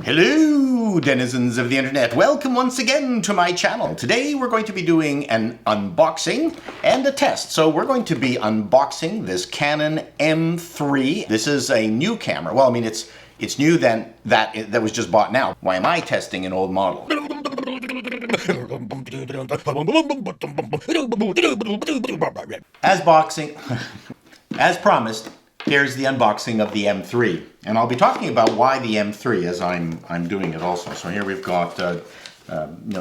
Hello, denizens of the internet. Welcome once again to my channel. Today we're going to be doing an unboxing and a test. So we're going to be unboxing this Canon M3. This is a new camera. Well, I mean, it's new then that was just bought now. Why am I testing an old model? As promised, here's the unboxing of the M3, and I'll be talking about why the M3 as I'm doing it also. So here we've got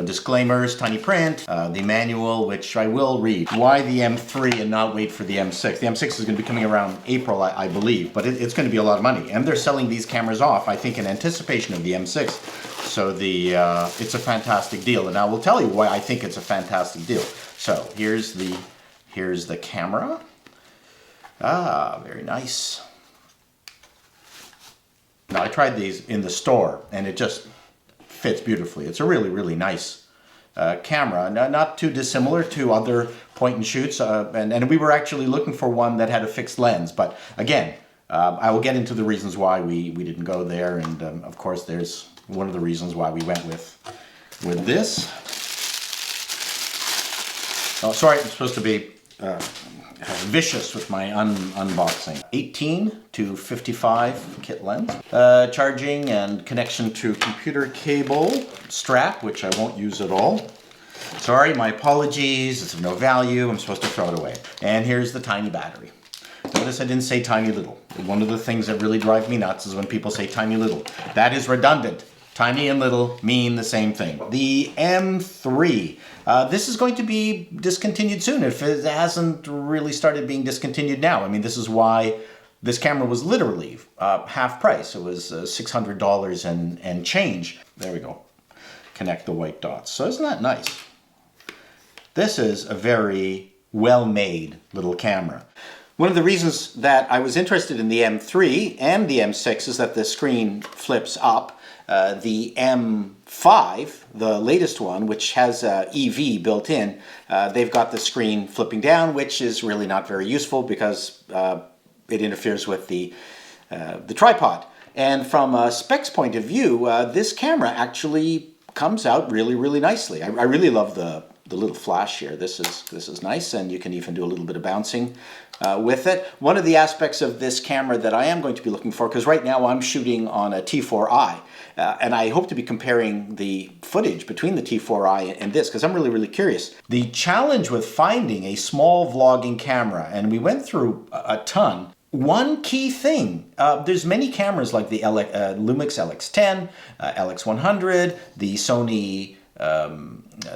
disclaimers, tiny print, the manual, which I will read. Why the M3 and not wait for the M6? The M6 is going to be coming around April, I believe, but it's going to be a lot of money, and they're selling these cameras off, I think, in anticipation of the M6. So it's a fantastic deal, and I will tell you why I think it's a fantastic deal. So here's the camera. Ah, very nice. Now, I tried these in the store, and it just fits beautifully. It's a really, really nice camera. Not too dissimilar to other point and shoots, and we were actually looking for one that had a fixed lens. But again, I will get into the reasons why we didn't go there, and of course, there's one of the reasons why we went with this. Oh, sorry, I'm supposed to be vicious with my unboxing. 18 to 55 kit lens. Charging and connection to computer cable strap, which I won't use at all. Sorry, my apologies, it's of no value, I'm supposed to throw it away. And here's the tiny battery. Notice I didn't say tiny little. One of the things that really drive me nuts is when people say tiny little. That is redundant. Tiny and little mean the same thing. The M3. This is going to be discontinued soon if it hasn't really started being discontinued now. I mean, this is why this camera was literally half price. It was $600 and change. There we go. Connect the white dots. So isn't that nice? This is a very well-made little camera. One of the reasons that I was interested in the M3 and the M6 is that the screen flips up. The M5, the latest one, which has EV built in, they've got the screen flipping down, which is really not very useful because it interferes with the tripod. And from a specs point of view, this camera actually comes out really, really nicely. I really love the little flash here. This is nice, and you can even do a little bit of bouncing with it. One of the aspects of this camera that I am going to be looking for, because right now I'm shooting on a T4i, and I hope to be comparing the footage between the T4i and this, because I'm really, really curious. The challenge with finding a small vlogging camera, and we went through a ton, one key thing, there's many cameras like the Lumix LX10, LX100, the Sony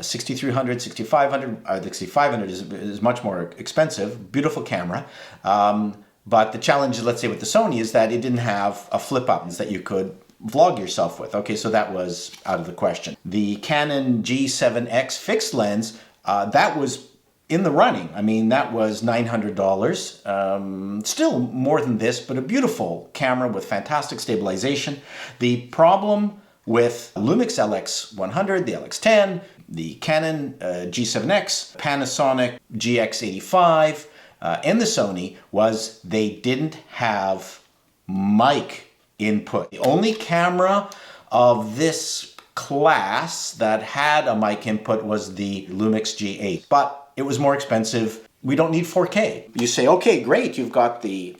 6300, 6500, the 6500 is much more expensive, beautiful camera. But the challenge, let's say with the Sony, is that it didn't have a flip up that you could vlog yourself with. Okay, so that was out of the question. The Canon G7X fixed lens, that was in the running. I mean, that was $900. Still more than this, but a beautiful camera with fantastic stabilization. The problem with Lumix LX100, the LX10, the Canon G7X, Panasonic GX85, and the Sony was they didn't have mic input. The only camera of this class that had a mic input was the Lumix G8, but it was more expensive. We don't need 4K. You say, okay, great, you've got the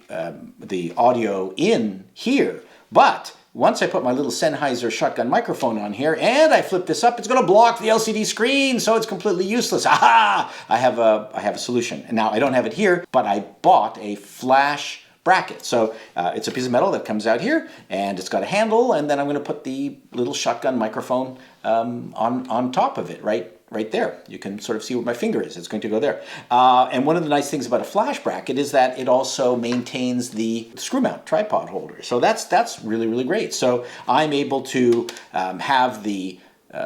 audio in here, but once I put my little Sennheiser shotgun microphone on here and I flip this up, it's going to block the LCD screen, so it's completely useless. Aha! I have a solution. And now I don't have it here, but I bought a flash bracket. So it's a piece of metal that comes out here, and it's got a handle, and then I'm going to put the little shotgun microphone on top of it, right there. You can sort of see where my finger is. It's going to go there. And one of the nice things about a flash bracket is that it also maintains the screw mount tripod holder. So that's really, really great. So I'm able to have the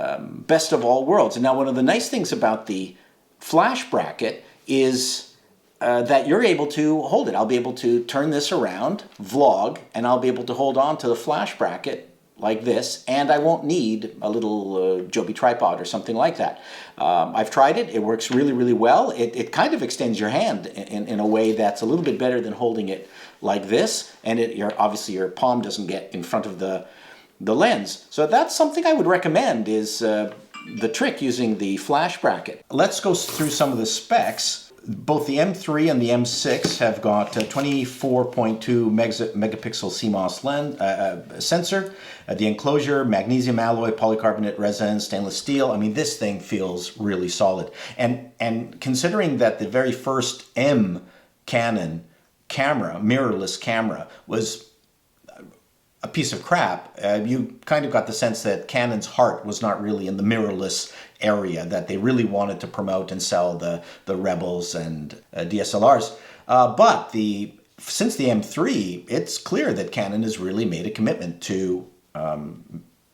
best of all worlds. And now one of the nice things about the flash bracket is that you're able to hold it. I'll be able to turn this around, vlog, and I'll be able to hold on to the flash bracket like this, and I won't need a little Joby tripod or something like that. I've tried it. It works really, really well. It kind of extends your hand in a way that's a little bit better than holding it like this, and obviously your palm doesn't get in front of the the lens. So that's something I would recommend, is the trick using the flash bracket. Let's go through some of the specs. Both the M3 and the M6 have got 24.2 megapixel CMOS lens sensor. The enclosure, magnesium alloy, polycarbonate resin, stainless steel. I mean, this thing feels really solid. And considering that the very first Canon camera, mirrorless camera, was a piece of crap, you kind of got the sense that Canon's heart was not really in the mirrorless area, that they really wanted to promote and sell the Rebels and DSLRs. But since the M3, it's clear that Canon has really made a commitment to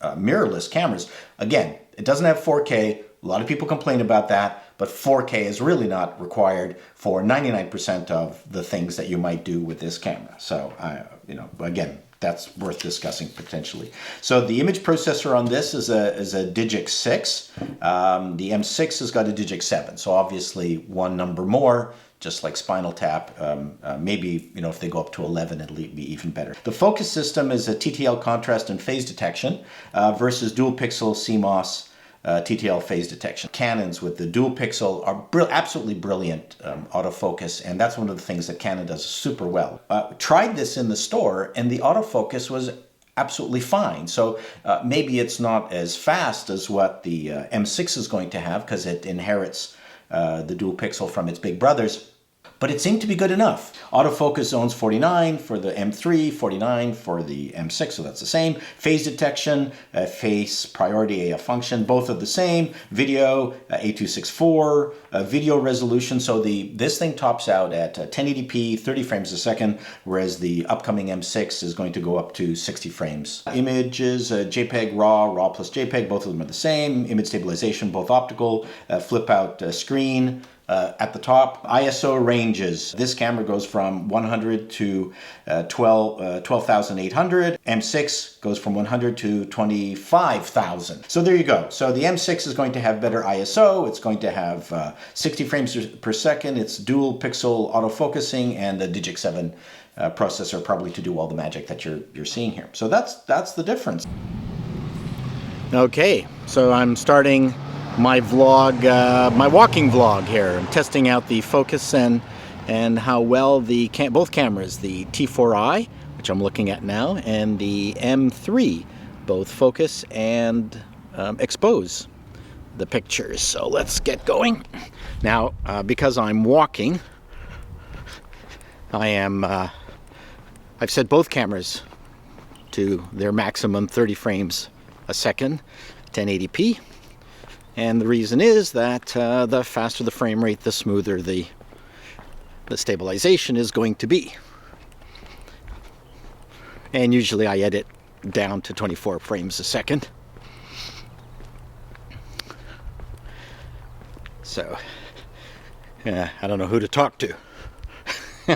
mirrorless cameras. Again, it doesn't have 4K. A lot of people complain about that, but 4K is really not required for 99% of the things that you might do with this camera. So, again, that's worth discussing potentially. So the image processor on this is a Digic 6. The M6 has got a Digic 7. So obviously one number more, just like Spinal Tap. Maybe, if they go up to 11, it'll be even better. The focus system is a TTL contrast and phase detection versus dual pixel CMOS TTL phase detection. Canons with the dual pixel are absolutely brilliant autofocus, and that's one of the things that Canon does super well. Tried this in the store, and the autofocus was absolutely fine. So maybe it's not as fast as what the M6 is going to have, because it inherits the dual pixel from its big brothers, but it seemed to be good enough. Autofocus zones 49 for the M3, 49 for the M6, so that's the same. Phase detection, face priority AF function, both are the same. Video, A264, video resolution, so this thing tops out at 1080p, 30 frames a second, whereas the upcoming M6 is going to go up to 60 frames. Images, JPEG, RAW plus JPEG, both of them are the same. Image stabilization, both optical, flip out screen. At the top, ISO ranges. This camera goes from 100 to 12,800. M6 goes from 100 to 25,000. So there you go. So the M6 is going to have better ISO. It's going to have 60 frames per second. It's dual pixel autofocusing and the Digic 7 processor, probably to do all the magic that you're seeing here. So that's the difference. Okay, so I'm starting my vlog, my walking vlog here. I'm testing out the focus and how well both cameras, the T4i, which I'm looking at now, and the M3, both focus and expose the pictures. So let's get going. Now, because I'm walking, I've set both cameras to their maximum 30 frames a second, 1080p. And the reason is that the faster the frame rate, the smoother the stabilization is going to be. And usually I edit down to 24 frames a second. So, I don't know who to talk to.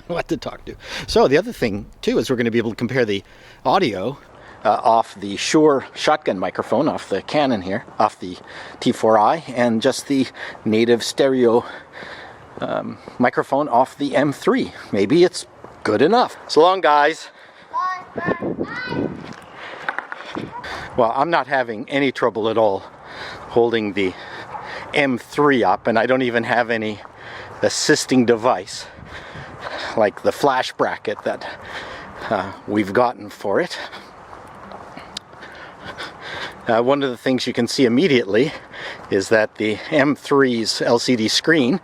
What to talk to. So the other thing, too, is we're going to be able to compare the audio off the Shure shotgun microphone, off the Canon here, off the T4i, and just the native stereo microphone off the M3. Maybe it's good enough. So long, guys. Bye. Well, I'm not having any trouble at all holding the M3 up, and I don't even have any assisting device like the flash bracket that we've gotten for it. One of the things you can see immediately is that the M3's LCD screen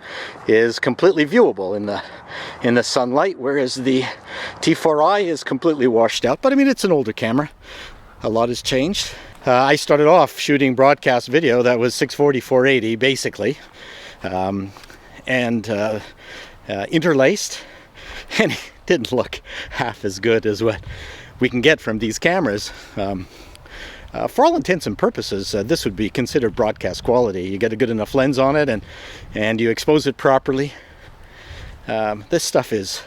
is completely viewable in the sunlight, whereas the T4i is completely washed out. But I mean, it's an older camera. A lot has changed. I started off shooting broadcast video that was 640, 480 basically, and interlaced, and it didn't look half as good as what we can get from these cameras. For all intents and purposes, this would be considered broadcast quality. You get a good enough lens on it, and you expose it properly. This stuff is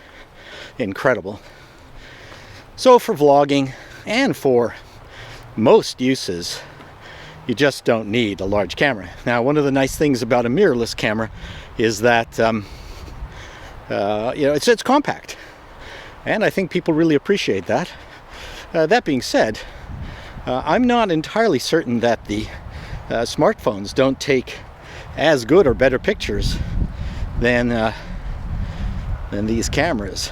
incredible. So for vlogging and for most uses, you just don't need a large camera. Now, one of the nice things about a mirrorless camera is that it's compact, and I think people really appreciate that. That being said, I'm not entirely certain that the smartphones don't take as good or better pictures than these cameras.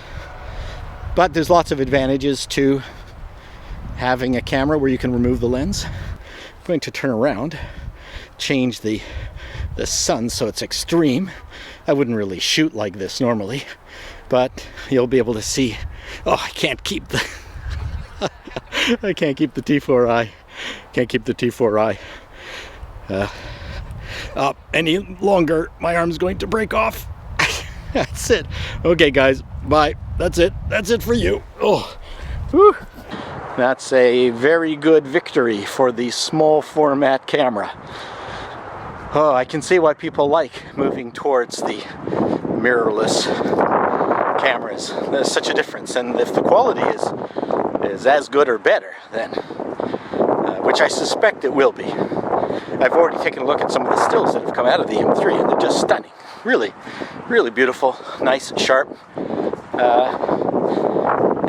But there's lots of advantages to having a camera where you can remove the lens. I'm going to turn around, change the sun so it's extreme. I wouldn't really shoot like this normally, but you'll be able to see. Oh, I can't keep the I can't keep the T4i. Can't keep the T4i up any longer. My arm's going to break off. That's it. Okay, guys, bye. That's it. That's it for you. Oh, whew. That's a very good victory for the small format camera. Oh, I can see why people like moving towards the mirrorless cameras. There's such a difference, and if the quality is as good or better, then which I suspect it will be. I've already taken a look at some of the stills that have come out of the M3, and they're just stunning. Really, really beautiful, nice, sharp.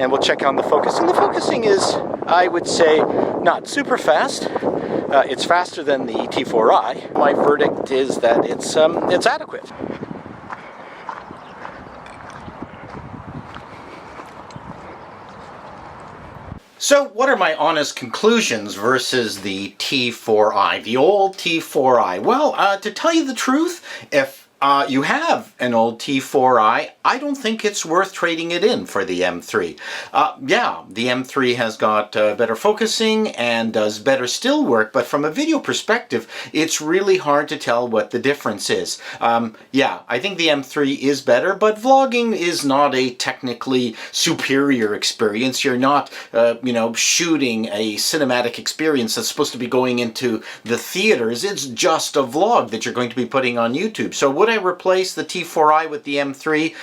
And we'll check on the focusing. The focusing is, I would say, not super fast. It's faster than the T4i. My verdict is that it's adequate. So what are my honest conclusions versus the T4i, the old T4i? Well, to tell you the truth, if you have an old T4i, I don't think it's worth trading it in for the M3. Yeah, the M3 has got better focusing and does better still work, but from a video perspective, it's really hard to tell what the difference is. Yeah, I think the M3 is better, but vlogging is not a technically superior experience. You're not, you know, shooting a cinematic experience that's supposed to be going into the theaters. It's just a vlog that you're going to be putting on YouTube. So would I replace the T4i with the M3?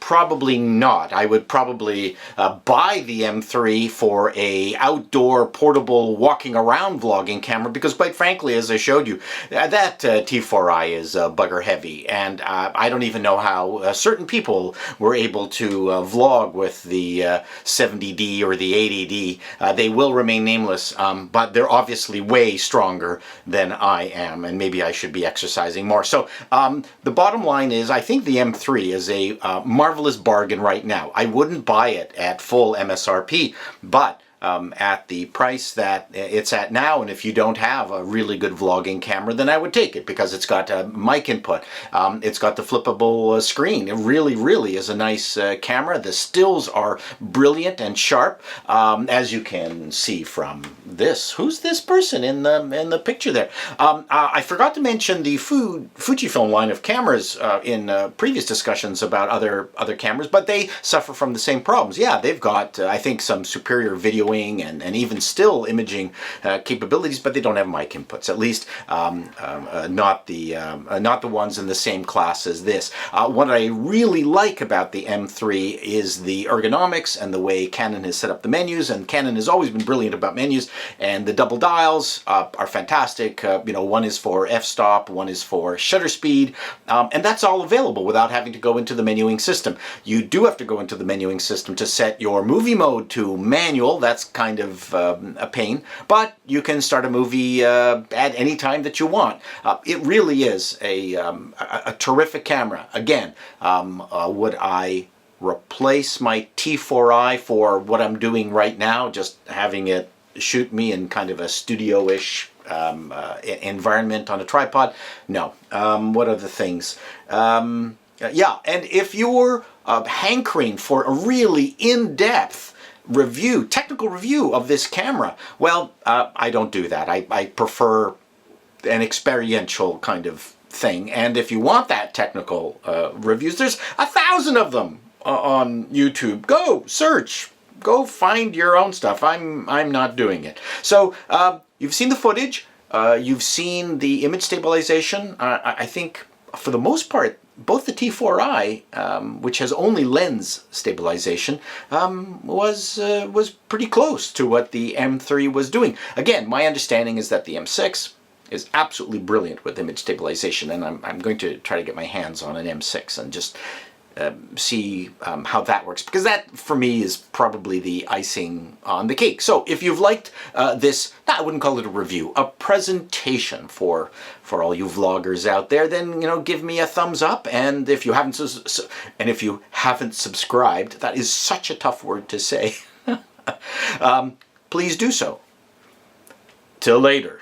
Probably not. I would probably buy the M3 for a outdoor portable walking around vlogging camera, because quite frankly, as I showed you, that T4i is bugger heavy, and I don't even know how certain people were able to vlog with the 70D or the 80D. They will remain nameless, but they're obviously way stronger than I am, and maybe I should be exercising more. So the bottom line is, I think the M3 is a marvelous bargain right now. I wouldn't buy it at full MSRP, but at the price that it's at now, and if you don't have a really good vlogging camera, then I would take it, because it's got a mic input, it's got the flippable screen. It really, really is a nice camera. The stills are brilliant and sharp, as you can see from this. Who's this person in the picture there? I forgot to mention the Fujifilm line of cameras in previous discussions about other cameras, but they suffer from the same problems. Yeah, they've got I think some superior videoing and even still imaging capabilities, but they don't have mic inputs. At least not the ones in the same class as this. What I really like about the M3 is the ergonomics and the way Canon has set up the menus, and Canon has always been brilliant about menus, and the double dials are fantastic. You know, one is for f-stop, one is for shutter speed, and that's all available without having to go into the menuing system. You do have to go into the menuing system to set your movie mode to manual. That's kind of a pain, but you can start a movie at any time that you want. It really is a terrific camera. Again, would I replace my T4i for what I'm doing right now, just having it shoot me in kind of a studio-ish environment on a tripod? No. What other things? Yeah, and if you're hankering for a really in-depth technical review of this camera, well, I don't do that. I prefer an experiential kind of thing, and if you want that technical reviews, there's 1,000 of them on YouTube. Go search, go find your own stuff. I'm not doing it. So you've seen the footage, you've seen the image stabilization. I think for the most part, both the T4i, which has only lens stabilization, was pretty close to what the M3 was doing. Again, my understanding is that the M6 is absolutely brilliant with image stabilization, and I'm going to try to get my hands on an M6 and just see how that works, because that for me is probably the icing on the cake. So if you've liked this, I wouldn't call it a review, a presentation for all you vloggers out there, then give me a thumbs up. And if you haven't subscribed, that is such a tough word to say, please do so. Till later.